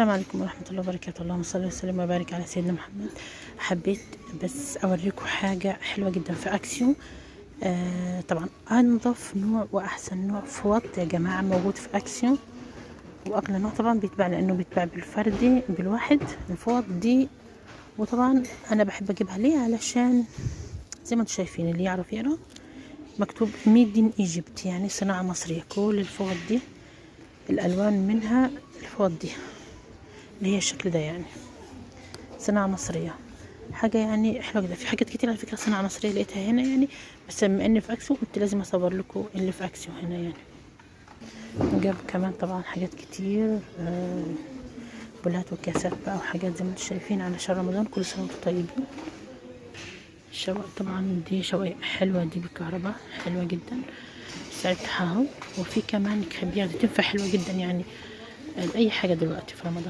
السلام عليكم ورحمة الله وبركاته. اللهم صل وسلم وبارك على سيدنا محمد. حبيت بس اوريكم حاجة حلوة جدا في اكسيو. طبعا انضف نوع واحسن نوع فوط يا جماعة موجود في اكسيو، واغلى نوع طبعا بيتباع لانه بيتباع بالفردي بالواحد الفوط دي. وطبعا انا بحب اجيبها ليه؟ علشان زي ما انتم شايفين اللي يعرف يقرا مكتوب ميد ان ايجيبت، يعني صناعة مصرية. كل الفوط دي الالوان منها الفوط دي اللي هي الشكل ده، يعني صناعة مصرية. حاجة يعني حلوة جدا. في حاجات كتير على فكرة صناعة مصرية لقيتها هنا، يعني بس بما اني في اكسو قلت لازم اصور لكم اللي في اكسو هنا. يعني جاب كمان طبعا حاجات كتير، بولات وكاسات بقى وحاجات زي ما انتم شايفين على شهر رمضان. كل سنة وانتم طيبين. الشواء طبعا دي شواية حلوة، دي بالكهرباء حلوة جدا السعر بتاعها اهو. وفي كمان كبيرة دي تنفع حلوة جدا يعني لأي حاجة دلوقتي في رمضان.